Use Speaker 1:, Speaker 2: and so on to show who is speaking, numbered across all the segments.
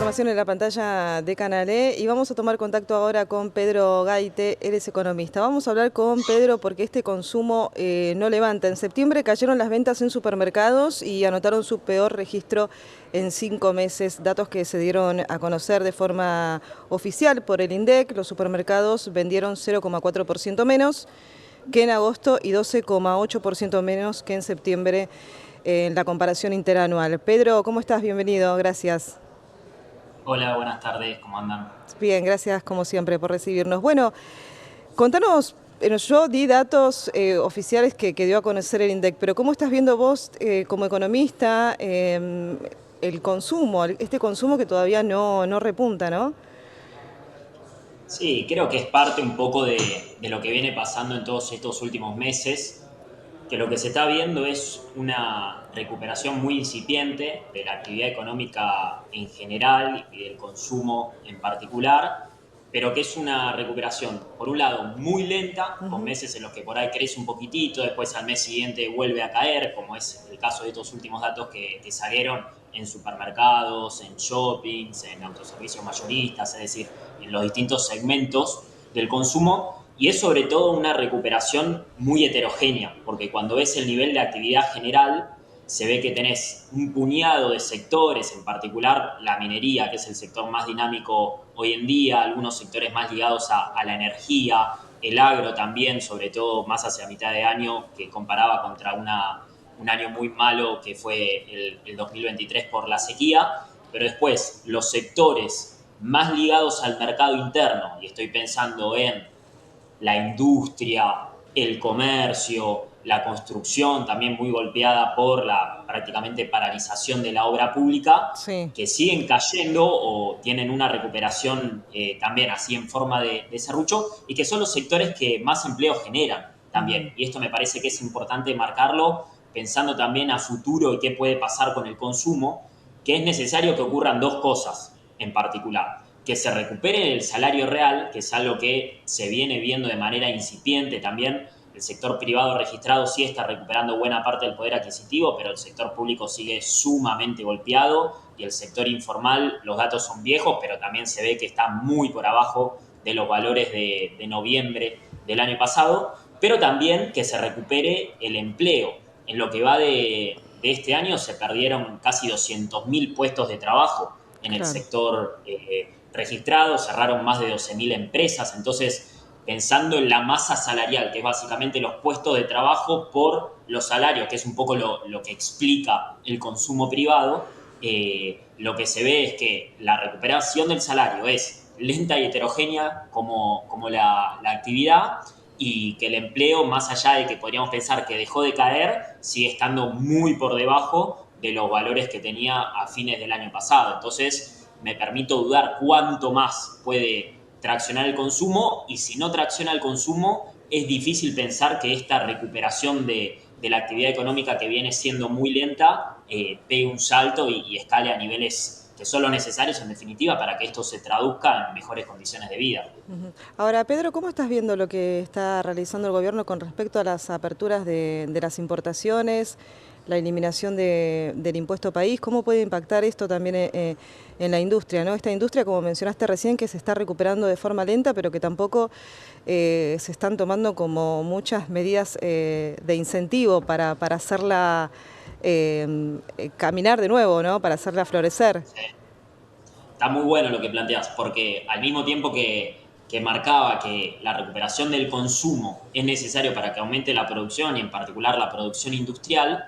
Speaker 1: información en la pantalla de Canal E y vamos a tomar contacto ahora con Pedro Gaite, él es economista. Vamos a hablar con Pedro porque este consumo no levanta. En septiembre cayeron las ventas en supermercados y anotaron su peor registro en 5 meses. Datos que se dieron a conocer de forma oficial por el INDEC. Los supermercados vendieron 0,4% menos que en agosto y 12,8% menos que en septiembre en la comparación interanual. Pedro, ¿cómo estás? Bienvenido, gracias.
Speaker 2: Hola, buenas tardes, ¿cómo andan?
Speaker 1: Bien, gracias como siempre por recibirnos. Bueno, contanos, yo di datos oficiales que dio a conocer el INDEC, pero ¿cómo estás viendo vos como economista el consumo, este consumo que todavía no repunta, ¿no?
Speaker 2: Sí, creo que es parte un poco de lo que viene pasando en todos estos últimos meses, que lo que se está viendo es una recuperación muy incipiente de la actividad económica en general y del consumo en particular, pero que es una recuperación, por un lado, muy lenta, con meses en los que por ahí crece un poquitito, después al mes siguiente vuelve a caer, como es el caso de estos últimos datos que salieron en supermercados, en shoppings, en autoservicios mayoristas, es decir, en los distintos segmentos del consumo, y es sobre todo una recuperación muy heterogénea, porque cuando ves el nivel de actividad general, se ve que tenés un puñado de sectores, en particular la minería, que es el sector más dinámico hoy en día, algunos sectores más ligados a la energía, el agro también, sobre todo más hacia mitad de año, que comparaba contra un año muy malo que fue el 2023 por la sequía, pero después los sectores más ligados al mercado interno, y estoy pensando en la industria, el comercio, la construcción, también muy golpeada por la prácticamente paralización de la obra pública,
Speaker 1: Sí.
Speaker 2: que siguen cayendo o tienen una recuperación también así en forma de serrucho, y que son los sectores que más empleo generan también. Y esto me parece que es importante marcarlo, pensando también a futuro y qué puede pasar con el consumo, que es necesario que ocurran dos cosas en particular: que se recupere el salario real, que es algo que se viene viendo de manera incipiente también. El sector privado registrado sí está recuperando buena parte del poder adquisitivo, pero el sector público sigue sumamente golpeado, y el sector informal, los datos son viejos, pero también se ve que está muy por abajo de los valores de noviembre del año pasado, pero también que se recupere el empleo. En lo que va de este año se perdieron casi 200.000 puestos de trabajo en el
Speaker 1: Claro.
Speaker 2: sector registrado, cerraron más de 12.000 empresas. Entonces, pensando en la masa salarial, que es básicamente los puestos de trabajo por los salarios, que es un poco lo que explica el consumo privado, lo que se ve es que la recuperación del salario es lenta y heterogénea como la actividad, y que el empleo, más allá de que podríamos pensar que dejó de caer, sigue estando muy por debajo de los valores que tenía a fines del año pasado. Entonces, me permito dudar cuánto más puede traccionar el consumo, y si no tracciona el consumo, es difícil pensar que esta recuperación de la actividad económica, que viene siendo muy lenta, pegue un salto y escale a niveles que son los necesarios, en definitiva, para que esto se traduzca en mejores condiciones de vida.
Speaker 1: Ahora, Pedro, ¿cómo estás viendo lo que está realizando el gobierno con respecto a las aperturas de las importaciones, la eliminación del impuesto país? ¿Cómo puede impactar esto también en la industria, ¿no? Esta industria, como mencionaste recién, que se está recuperando de forma lenta, pero que tampoco se están tomando como muchas medidas de incentivo para hacerla caminar de nuevo, ¿no? Para hacerla florecer.
Speaker 2: Sí. Está muy bueno lo que planteas, porque al mismo tiempo que marcaba que la recuperación del consumo es necesario para que aumente la producción, y en particular la producción industrial,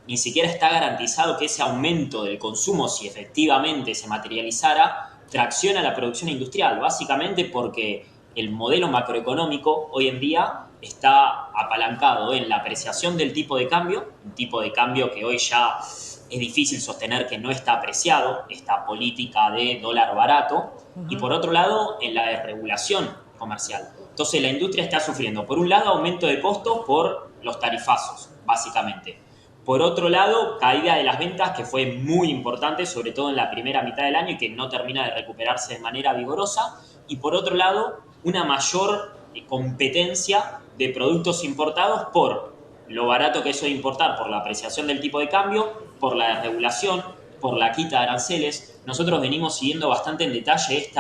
Speaker 2: ni siquiera está garantizado que ese aumento del consumo, si efectivamente se materializara, tracciona la producción industrial, básicamente porque el modelo macroeconómico hoy en día está apalancado en la apreciación del tipo de cambio, un tipo de cambio que hoy ya es difícil sostener que no está apreciado, esta política de dólar barato, y por otro lado, en la desregulación comercial. Entonces, la industria está sufriendo, por un lado, aumento de costos por los tarifazos, básicamente. Por otro lado, caída de las ventas, que fue muy importante, sobre todo en la primera mitad del año, y que no termina de recuperarse de manera vigorosa. Y por otro lado, una mayor competencia de productos importados por lo barato que es importar, por la apreciación del tipo de cambio, por la desregulación, por la quita de aranceles. Nosotros venimos siguiendo bastante en detalle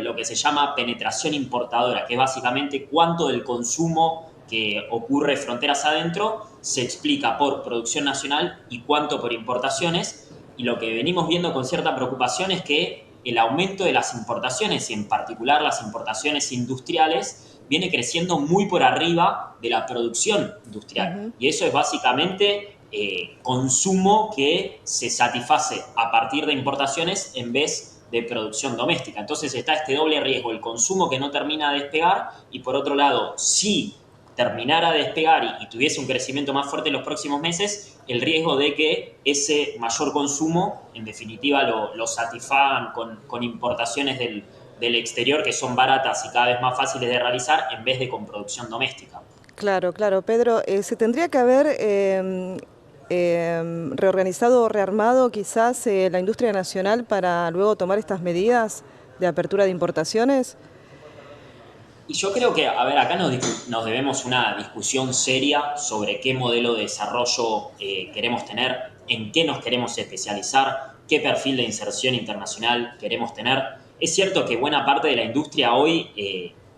Speaker 2: lo que se llama penetración importadora, que es básicamente cuánto del consumo que ocurre fronteras adentro se explica por producción nacional y cuánto por importaciones. Y lo que venimos viendo con cierta preocupación es que el aumento de las importaciones, y en particular las importaciones industriales, viene creciendo muy por arriba de la producción industrial.
Speaker 1: Ujú.
Speaker 2: Y eso es básicamente consumo que se satisface a partir de importaciones en vez de producción doméstica. Entonces está este doble riesgo, el consumo que no termina de despegar y por otro lado, si terminara de despegar y tuviese un crecimiento más fuerte en los próximos meses, el riesgo de que ese mayor consumo en definitiva lo satisfagan con importaciones del exterior que son baratas y cada vez más fáciles de realizar en vez de con producción doméstica.
Speaker 1: Claro, claro. Pedro, ¿se tendría que haber reorganizado o rearmado quizás la industria nacional para luego tomar estas medidas de apertura de importaciones?
Speaker 2: Y yo creo que, a ver, acá nos debemos una discusión seria sobre qué modelo de desarrollo queremos tener, en qué nos queremos especializar, qué perfil de inserción internacional queremos tener. Es cierto que buena parte de la industria hoy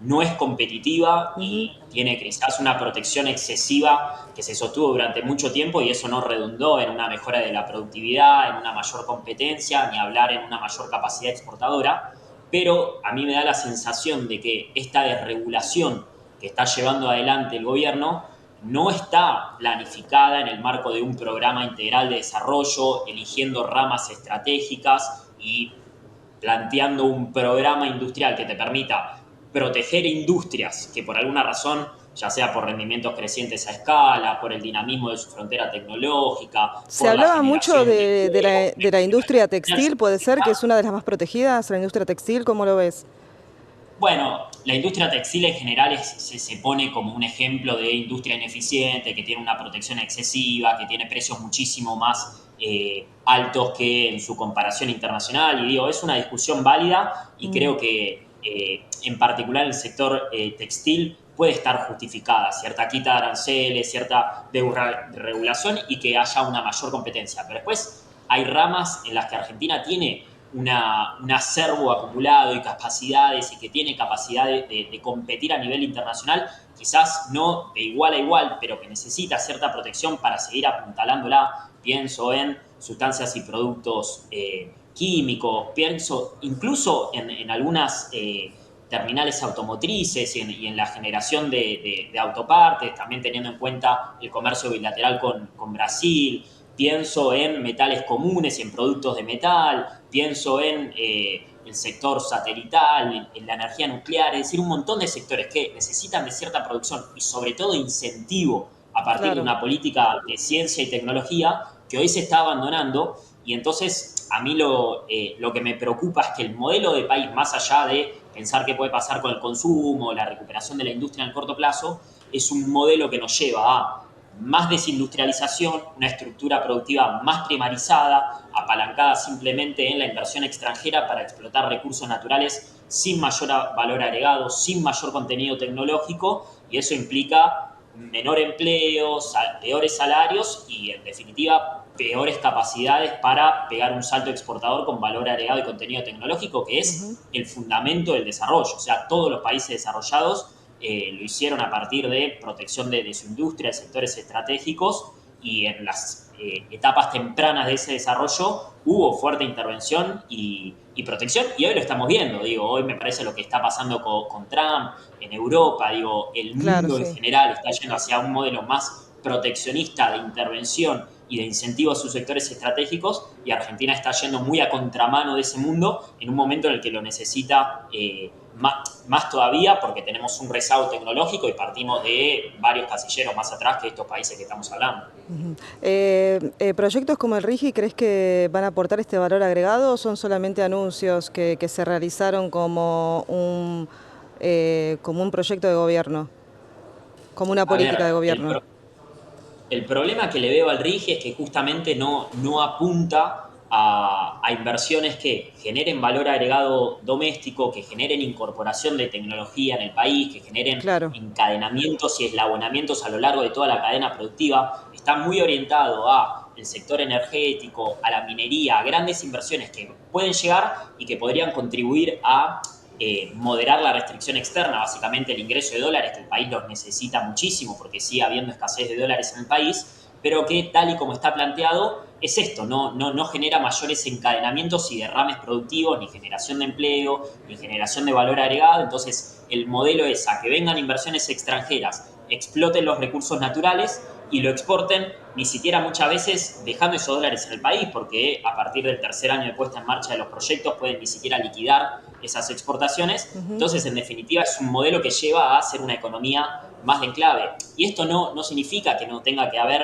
Speaker 2: no es competitiva
Speaker 1: Ujú.
Speaker 2: y tiene quizás una protección excesiva que se sostuvo durante mucho tiempo y eso no redundó en una mejora de la productividad, en una mayor competencia, ni hablar en una mayor capacidad exportadora, pero a mí me da la sensación de que esta desregulación que está llevando adelante el gobierno no está planificada en el marco de un programa integral de desarrollo, eligiendo ramas estratégicas y planteando un programa industrial que te permita proteger industrias que por alguna razón, ya sea por rendimientos crecientes a escala, por el dinamismo de su frontera tecnológica,
Speaker 1: Se
Speaker 2: por la
Speaker 1: hablaba mucho
Speaker 2: generación de empleo,
Speaker 1: de la industria
Speaker 2: mantener su
Speaker 1: textil, puede ser que
Speaker 2: actividad.
Speaker 1: es una de las más protegidas, la industria textil, ¿cómo lo ves?
Speaker 2: Bueno, la industria textil en general se pone como un ejemplo de industria ineficiente, que tiene una protección excesiva, que tiene precios muchísimo más altos que en su comparación internacional. Y digo, es una discusión válida y
Speaker 1: Mm.
Speaker 2: creo que en particular el sector textil puede estar justificada cierta quita de aranceles, cierta desregulación y que haya una mayor competencia. Pero después hay ramas en las que Argentina tiene un acervo acumulado y capacidades y que tiene capacidad de competir a nivel internacional, quizás no de igual a igual, pero que necesita cierta protección para seguir apuntalándola. Pienso en sustancias y productos químicos, pienso incluso en algunas terminales automotrices y en la generación de autopartes, también teniendo en cuenta el comercio bilateral con Brasil. Pienso en metales comunes y en productos de metal, pienso en el sector satelital, en la energía nuclear, es decir, un montón de sectores que necesitan de cierta producción y sobre todo incentivo a partir de
Speaker 1: Claro.
Speaker 2: una política de ciencia y tecnología que hoy se está abandonando. Y entonces a mí lo que me preocupa es que el modelo de país, más allá de pensar qué puede pasar con el consumo, la recuperación de la industria en el corto plazo, es un modelo que nos lleva a más desindustrialización, una estructura productiva más primarizada, apalancada simplemente en la inversión extranjera para explotar recursos naturales sin mayor valor agregado, sin mayor contenido tecnológico, y eso implica menor empleo, peores salarios y, en definitiva, peores capacidades para pegar un salto exportador con valor agregado y contenido tecnológico, que
Speaker 1: Ujú.
Speaker 2: es el fundamento del desarrollo. O sea, todos los países desarrollados lo hicieron a partir de protección de su industria, de sectores estratégicos, y en las etapas tempranas de ese desarrollo hubo fuerte intervención y protección, y hoy lo estamos viendo. Digo, hoy me parece lo que está pasando con Trump en Europa, digo, el
Speaker 1: Claro,
Speaker 2: mundo en
Speaker 1: sí.
Speaker 2: general está yendo hacia un modelo más proteccionista de intervención y de incentivo a sus sectores estratégicos, y Argentina está yendo muy a contramano de ese mundo en un momento en el que lo necesita más todavía, porque tenemos un rezago tecnológico y partimos de varios casilleros más atrás que estos países que estamos hablando.
Speaker 1: Ujú. ¿Proyectos como el RIGI crees que van a aportar este valor agregado o son solamente anuncios que se realizaron como un proyecto de gobierno, como una
Speaker 2: A
Speaker 1: política de
Speaker 2: ver,
Speaker 1: gobierno?
Speaker 2: el problema que le veo al RIGI es que justamente no apunta a inversiones que generen valor agregado doméstico, que generen incorporación de tecnología en el país, que generen
Speaker 1: Claro.
Speaker 2: encadenamientos y eslabonamientos a lo largo de toda la cadena productiva. Está muy orientado a el sector energético, a la minería, a grandes inversiones que pueden llegar y que podrían contribuir a moderar la restricción externa, básicamente el ingreso de dólares, que el país los necesita muchísimo porque sigue habiendo escasez de dólares en el país, pero que tal y como está planteado es esto, no genera mayores encadenamientos y derrames productivos, ni generación de empleo, ni generación de valor agregado. Entonces el modelo es a que vengan inversiones extranjeras, exploten los recursos naturales y lo exporten, ni siquiera muchas veces dejando esos dólares en el país, porque a partir del tercer año de puesta en marcha de los proyectos pueden ni siquiera liquidar esas exportaciones. Entonces, en definitiva, es un modelo que lleva a ser una economía más de enclave. Y esto no significa que no tenga que haber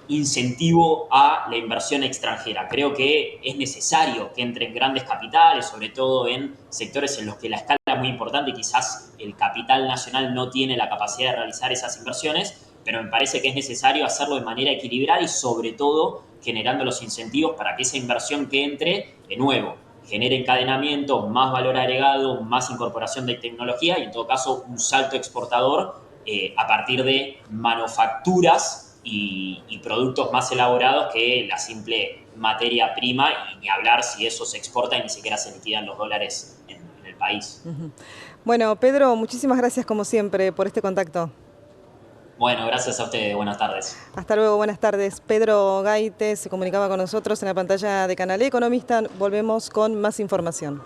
Speaker 2: incentivo a la inversión extranjera. Creo que es necesario que entren grandes capitales, sobre todo en sectores en los que la escala es muy importante y quizás el capital nacional no tiene la capacidad de realizar esas inversiones, pero me parece que es necesario hacerlo de manera equilibrada y sobre todo generando los incentivos para que esa inversión que entre, de nuevo, genere encadenamiento, más valor agregado, más incorporación de tecnología y en todo caso un salto exportador a partir de manufacturas y productos más elaborados que la simple materia prima, y ni hablar si eso se exporta y ni siquiera se liquidan los dólares en el país.
Speaker 1: Bueno, Pedro, muchísimas gracias como siempre por este contacto.
Speaker 2: Bueno, gracias a ustedes. Buenas tardes.
Speaker 1: Hasta luego, buenas tardes. Pedro Gaite se comunicaba con nosotros en la pantalla de Canal Economista. Volvemos con más información.